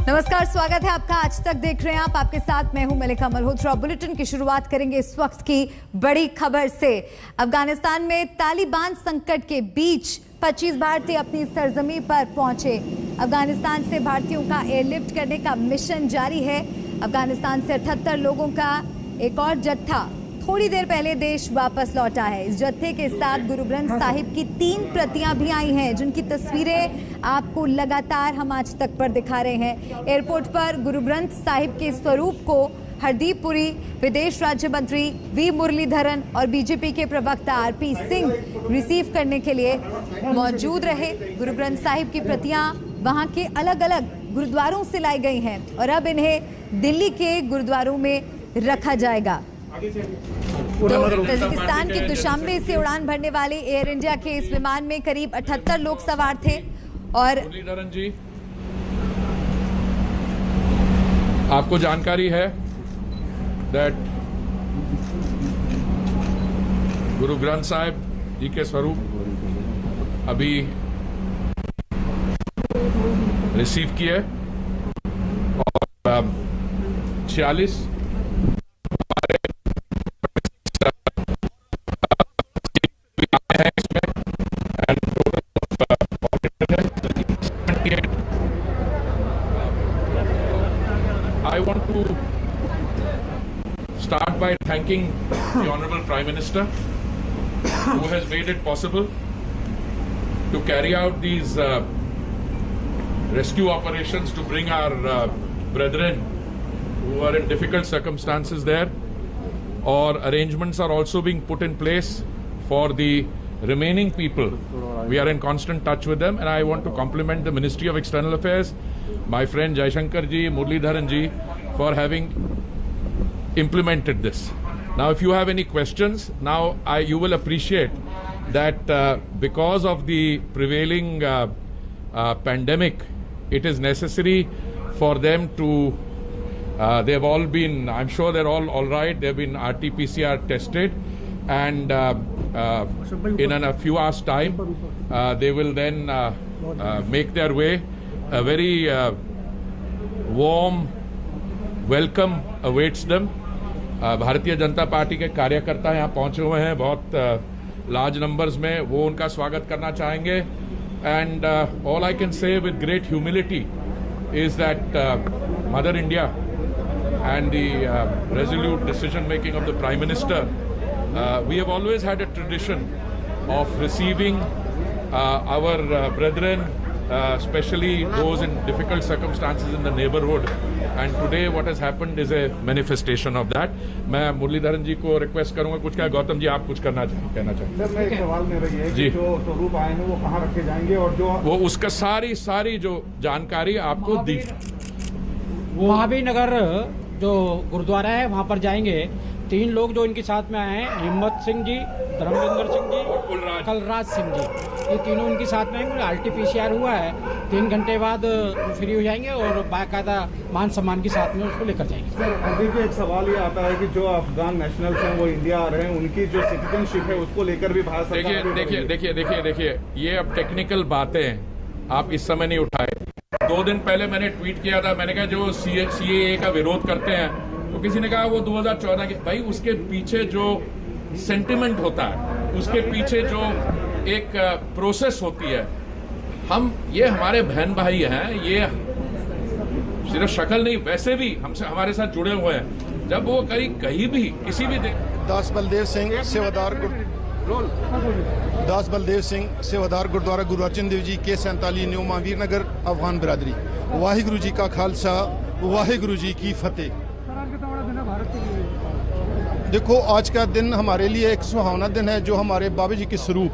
नमस्कार, स्वागत है आपका। आज तक देख रहे हैं आप, आपके साथ मैं हूं मलिका मल्होत्रा। बुलेटिन की शुरुआत करेंगे इस वक्त की बड़ी खबर से। अफगानिस्तान में तालिबान संकट के बीच 25 भारतीय अपनी सरजमी पर पहुंचे। अफगानिस्तान से भारतीयों का एयरलिफ्ट करने का मिशन जारी है। अफगानिस्तान से 78 लोगों का एक और जत्था थोड़ी देर पहले देश वापस लौटा है। इस जत्थे के साथ गुरु ग्रंथ साहिब की 3 प्रतियां भी आई हैं, जिनकी तस्वीरें आपको लगातार हम आज तक पर दिखा रहे हैं। एयरपोर्ट पर गुरु ग्रंथ साहिब के स्वरूप को हरदीप पुरी, विदेश राज्य मंत्री वी मुरलीधरन और बीजेपी के प्रवक्ता आरपी सिंह रिसीव करने के लिए मौजूद रहे। गुरु ग्रंथ साहिब की प्रतियां वहां के अलग अलग गुरुद्वारों से लाई गई हैं और अब इन्हें दिल्ली के गुरुद्वारों में रखा जाएगा। तो तजिकिस्तान के दुशांबे से उड़ान भरने वाले एयर इंडिया के इस विमान में करीब 78 लोग सवार थे। और मुरलीधरन जी, आपको जानकारी है दैट गुरु ग्रंथ साहिब जी के स्वरूप अभी रिसीव किए और 46 I want to start by thanking the Honorable Prime Minister who has made it possible to carry out these rescue operations to bring our brethren who are in difficult circumstances there. Or arrangements are also being put in place for the remaining people. We are in constant touch with them, and I want to compliment the Ministry of External Affairs, my friend Jaishankar ji, Muralidharan ji, for having implemented this. Now, if you have any questions, now you will appreciate that because of the prevailing pandemic, it is necessary for them to they've all been, I'm sure they're all right. They've been RT-PCR tested, and in a few hours' time, they will then make their way. A very warm welcome awaits them. Bharatiya Janata party के कार्यकर्ता यहाँ पहुँचे हुए हैं बहुत large numbers में, वो उनका स्वागत करना चाहेंगे. And all I can say with great humility is that Mother India and the resolute decision making of the Prime Minister, we have always had a tradition of receiving our brethren, especially those in difficult circumstances in the neighborhood, and today what has happened is a manifestation of that. मैं मुरलीधरन जी को request करूंगा कुछ क्या. गौतम जी, आप कुछ कहना चाहेंगे? Sir, मैं एक सवाल मेरा ये है कि जो स्वरूप आए हैं वो कहाँ रखे जाएंगे और जो वो उसका सारी जो जानकारी आपको दी. महावीर नगर जो गुरुद्वारा है वहाँ पर जाएंगे. 3 लोग जो इनके साथ में आए हैं, हिम्मत सिंह जी, धर्मेंद्र सिंह जी और कलराज सिंह जी, ये तीनों इनके साथ में आएंगे. RT-PCR हुआ है, 3 घंटे बाद फ्री हो जाएंगे और बाकायदा मान सम्मान के साथ में उसको लेकर जाएंगे. सर, अभी भी एक सवाल ये आता है कि जो अफगान नेशनल्स हैं वो इंडिया आ रहे हैं, उनकी जो सिटीजनशिप है उसको लेकर भी भारत सरकार देखिए, ये अब टेक्निकल बातें आप इस समय नहीं उठाए. 2 दिन पहले मैंने ट्वीट किया था, मैंने कहा जो CAA का विरोध करते हैं, तो किसी ने कहा वो 2014 के. भाई, उसके पीछे जो सेंटिमेंट होता है, उसके पीछे जो एक प्रोसेस होती है, ये हमारे बहन भाई हैं, ये सिर्फ शक्ल नहीं, वैसे भी हमसे हमारे साथ जुड़े हुए हैं. जब वो कहीं भी किसी भी दास बलदेव सिंह सेवादार गुरुद्वारा गुरु अर्जन देव जी के 47 न्यू महावीर नगर, अफगान बिरादरी. वाहिगुरु जी का खालसा, वाहिगुरु जी की फतेह. देखो, आज का दिन हमारे लिए एक सुहावना दिन है, जो हमारे बाबा जी के स्वरूप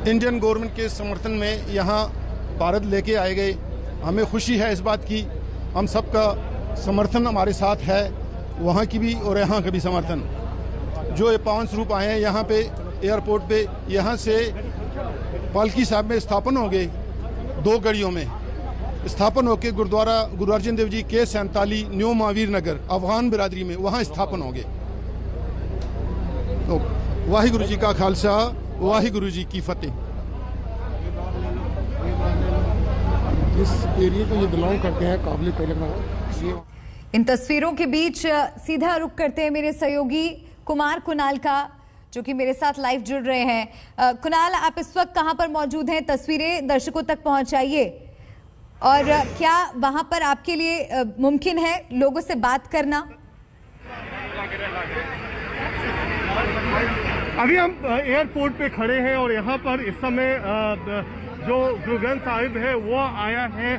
इंडियन गवर्नमेंट के समर्थन में यहाँ भारत लेके आए गए. हमें खुशी है इस बात की. हम सबका समर्थन हमारे साथ है, वहाँ की भी और यहाँ का भी समर्थन. जो ये पावन स्वरूप आए हैं यहाँ पे एयरपोर्ट पे, यहाँ से पालकी साहब में स्थापन होंगे, 2 गाड़ियों में स्थापन होकर गुरुद्वारा गुरु अर्जन देव जी के 47 न्यू महावीर नगर, अफगान बिरादरी में वहाँ स्थापन होंगे. तो वाहिगुरु जी का खालसा, वाहिगुरु जी की फतेह. जिस एरिया को ये बिलोंग करते हैं काबिल तेलंगाना ये। इन तस्वीरों के बीच सीधा रुख करते हैं मेरे सहयोगी कुमार कुणाल का, जो कि मेरे साथ लाइव जुड़ रहे हैं। कुणाल, आप इस वक्त कहां पर मौजूद हैं? तस्वीरें दर्शकों तक पहुंचाइए। और क्या वहां पर आपके लिए मुमकिन है लोगों से बात करना? अभी हम एयरपोर्ट पे खड़े हैं और यहाँ पर इस समय जो गुरु ग्रंथ साहिब है वो आया है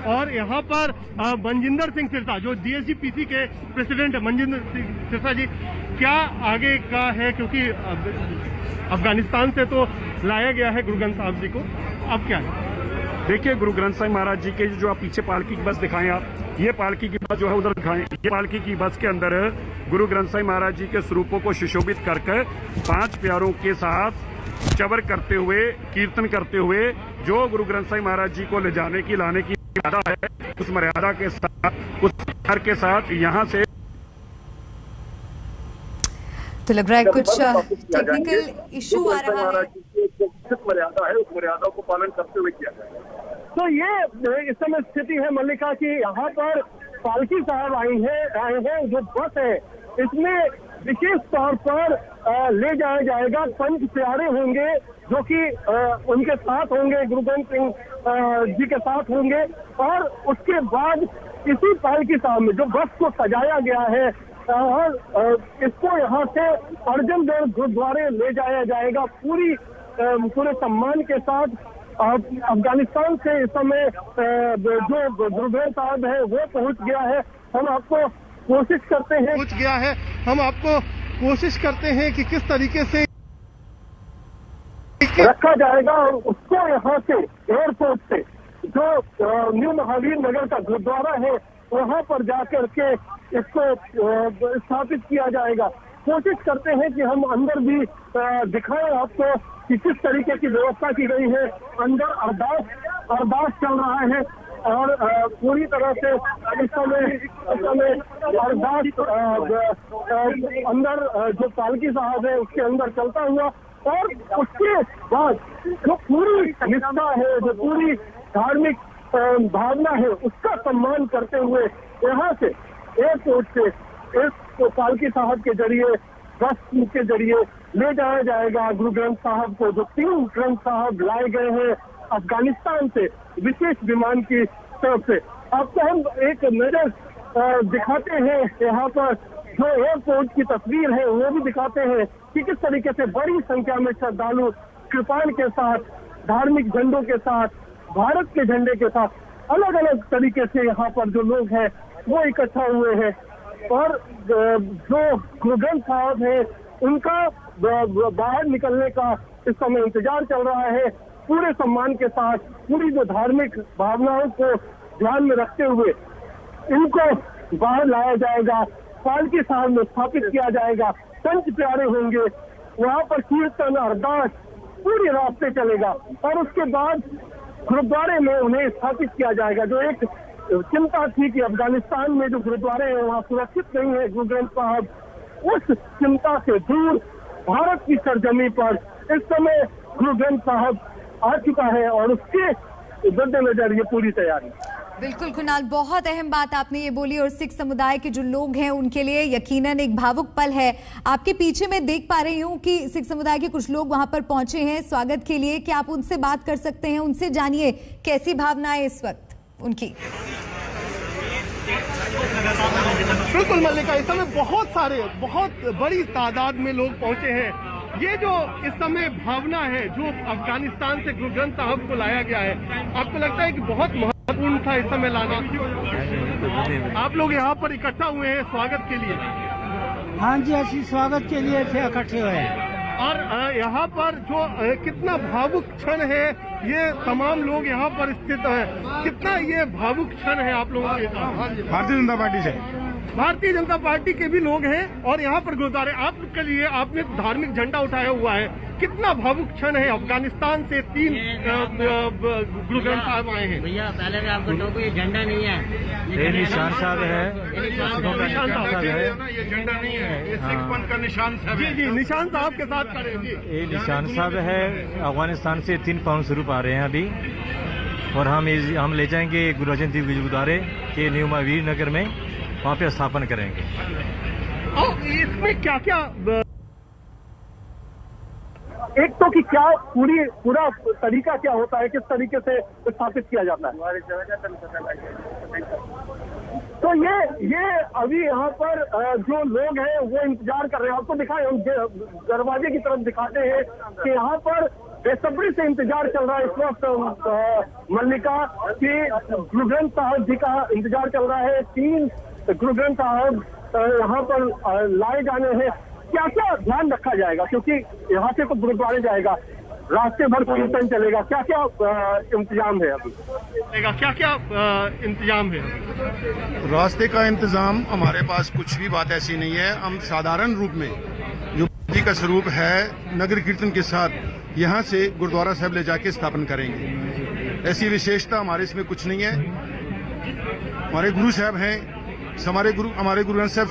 और यहाँ पर मनजिंदर सिंह सिरसा जो DSGPC के प्रेसिडेंट है, मनजिंदर सिंह सिरसा जी, क्या आगे का है, क्योंकि अफगानिस्तान से तो लाया गया है गुरु ग्रंथ साहिब जी को, अब क्या है? देखिए, गुरु ग्रंथ साहिब महाराज जी के जो आप पीछे पालकी की बस दिखाएं, आप ये पालकी की बस जो है उधर दिखाएं, ये पालकी की बस के अंदर गुरु ग्रंथ साहिब महाराज जी के स्वरूपों को सुशोभित करके 5 प्यारों के साथ चवर करते हुए, कीर्तन करते हुए जो गुरु ग्रंथ साहिब महाराज जी को ले जाने की, लाने की मर्यादा है, उस मर्यादा के साथ, उस प्यार के साथ यहाँ से तो लग रहा है कुछ टेक्निकल इशू आ रहा है। मर्यादा है, उस मर्यादा को पालन करते हुए किया जाए। तो ये इस समय स्थिति है मल्लिका की, यहाँ पर पालकी साहब आए हैं, जो बस है इसमें विशेष तौर पर ले जाया जाएगा। 5 प्यारे होंगे जो कि उनके साथ होंगे, गुरु गोविंद सिंह जी के साथ होंगे और उसके बाद इसी पालकी साहब में जो बस को सजाया गया है और इसको यहाँ से अर्जनगढ़ गुरुद्वारे ले जाया जाएगा पूरे सम्मान के साथ। अफगानिस्तान से इस समय जो गुरु ग्रंथ साहिब है वो पहुंच गया है। हम आपको कोशिश करते हैं कि किस तरीके से रखा जाएगा और उसको यहाँ से एयरपोर्ट से जो न्यू महावीर नगर का गुरुद्वारा है वहाँ पर जाकर के इसको स्थापित किया जाएगा। कोशिश करते हैं कि हम अंदर भी दिखाएं आपको कि किस तरीके की व्यवस्था की गई है। अंदर अरदास चल रहा है और पूरी तरह से इस समय अरदास अंदर जो पालकी साहब है उसके अंदर चलता हुआ और उसके बाद जो पूरी निष्ठा है, जो पूरी धार्मिक भावना है उसका सम्मान करते हुए यहाँ से एयरपोर्ट से इस पालकी साहब के जरिए, बस के जरिए ले जाया जाएगा गुरु ग्रंथ साहब को। जो 3 ग्रंथ साहब लाए गए हैं अफगानिस्तान से विशेष विमान की तरफ से। आपको हम एक नजर दिखाते हैं, यहाँ पर जो एयरपोर्ट की तस्वीर है वो भी दिखाते हैं कि किस तरीके से बड़ी संख्या में श्रद्धालु कृपाण के साथ, धार्मिक झंडों के साथ, भारत के झंडे के साथ, अलग अलग तरीके से यहाँ पर जो लोग हैं वो इकट्ठा हुए हैं और जो गुरु ग्रंथ साहब है उनका बाहर निकलने का इस समय इंतजार चल रहा है। पूरे सम्मान के साथ, पूरी जो धार्मिक भावनाओं को ध्यान में रखते हुए इनको बाहर लाया जाएगा, पालकी साहब में स्थापित किया जाएगा। 5 प्यारे होंगे, वहाँ पर कीर्तन, अरदास पूरी रास्ते चलेगा और उसके बाद गुरुद्वारे में उन्हें स्थापित किया जाएगा। जो एक चिंता थी कि अफगानिस्तान में जो गुरुद्वारे हैं वहाँ सुरक्षित नहीं है गुरु ग्रंथ साहब, उस चिंता से दूर भारत की सरजमी पर इस समय गुरु ग्रंथ साहब आ चुका है और उसके मद्देनजर ये पूरी तैयारी। बिल्कुल कुणाल, बहुत अहम बात आपने ये बोली और सिख समुदाय के जो लोग हैं उनके लिए यकीनन एक भावुक पल है। आपके पीछे मैं देख पा रही हूँ कि सिख समुदाय के कुछ लोग वहां पर पहुंचे हैं स्वागत के लिए। क्या आप उनसे बात कर सकते हैं? उनसे जानिए कैसी भावना है इस वक्त उनकी। बिल्कुल मल्लिका, इस समय बहुत बड़ी तादाद में लोग पहुंचे हैं। ये जो इस समय भावना है जो अफगानिस्तान से गुरु ग्रंथ साहब को लाया गया है, आपको लगता है कि बहुत महत्वपूर्ण था इस समय लाना? आप लोग यहाँ पर इकट्ठा हुए हैं स्वागत के लिए? हाँ जी, ऐसी स्वागत के लिए थे इकट्ठे हुए हैं। और यहाँ पर जो कितना भावुक क्षण है, ये तमाम लोग यहाँ पर स्थित हैं, कितना ये भावुक क्षण है आप लोगों के साथ? भारतीय जनता पार्टी से, भारतीय जनता पार्टी के भी लोग हैं और यहाँ पर गुरुद्वारे आपके लिए आपने धार्मिक झंडा उठाया हुआ है, कितना भावुक क्षण है। अफगानिस्तान से 3 गुरु ग्रंथ साहब आए हैं। भैया पहले मैं आपको कहूँ ये झंडा नहीं है, ये निशान साहब है, निशान साहब है, ये झंडा नहीं है, ये सिख पंथ का निशान साहब है। जी, निशान साहब के साथ खड़े जी। ये निशान साहब है। अफगानिस्तान से 3 पाउंड स्वरूप आ रहे हैं अभी। और हम ले जाएंगे गुरु अर्जन देव जी गुरुद्वारे के न्यू महावीर नगर में, वहाँ पे स्थापन करेंगे। इसमें क्या क्या एक तो कि क्या पूरा तरीका क्या होता है, किस तरीके से स्थापित किया जाता है? तो ये अभी यहाँ पर जो लोग हैं वो इंतजार कर रहे हैं। आपको दिखाएं, हम दरवाजे की तरफ दिखाते हैं कि यहाँ पर बेसब्री से इंतजार चल रहा है इस वक्त मल्लिका कि गुरु ग्रंथ साहब जी का इंतजार चल रहा है। 3 गुरु ग्रंथ साहब यहाँ पर लाए जाने हैं। क्या क्या ध्यान रखा जाएगा, क्योंकि यहाँ से तो गुरुद्वारे जाएगा, रास्ते भर कीर्तन चलेगा, क्या क्या इंतजाम है अभी? क्या क्या इंतजाम है? रास्ते का इंतजाम हमारे पास कुछ भी बात ऐसी नहीं है। हम साधारण रूप में जो जी का स्वरूप है नगर कीर्तन के साथ यहाँ से गुरुद्वारा साहब ले जाके स्थापन करेंगे। ऐसी विशेषता हमारे इसमें कुछ नहीं है। हमारे गुरु साहब हैं, हमारे गुरु ग्रंथ साहब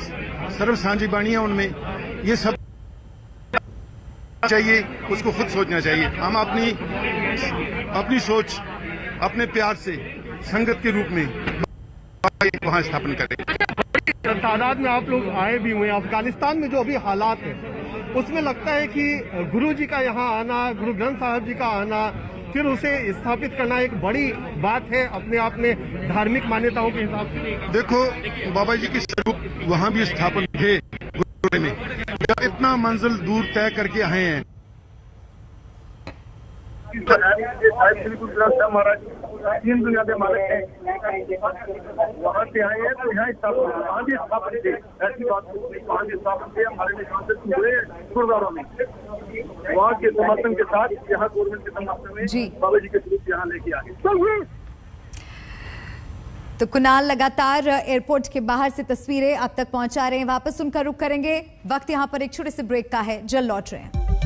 सर्व सांझी बाणी है, उनमें ये सब चाहिए, उसको खुद सोचना चाहिए। हम अपनी सोच अपने प्यार से संगत के रूप में वहाँ स्थापन करेंगे। तादाद में आप लोग आए भी हुए। अफगानिस्तान में जो अभी हालात है उसमें लगता है कि गुरु जी का यहाँ आना, गुरु ग्रंथ साहब जी का आना, फिर उसे स्थापित करना एक बड़ी बात है अपने आप में धार्मिक मान्यताओं के हिसाब से। देखो, बाबा जी के स्वरूप वहाँ भी स्थापन थे गुरुद्वारे में, जब इतना मंजिल दूर तय करके आए हैं। महाराज 3 बुनियादी मालिक हैं, वहाँ से आए हैं तो यहाँ स्थापन थे। ऐसी बात वहाँ भी स्थापन थे, हमारे निशान हुए गुरुद्वारों में, वहाँ के समर्थन के साथ यहाँ गवर्नमेंट के समर्थन में बाबा जी के स्वरूप यहाँ लेके आ गए। तो कुणाल लगातार एयरपोर्ट के बाहर से तस्वीरें आप तक पहुंचा रहे हैं। वापस उनका रुख करेंगे। वक्त यहां पर एक छोटे से ब्रेक का है, जल्द लौट रहे हैं।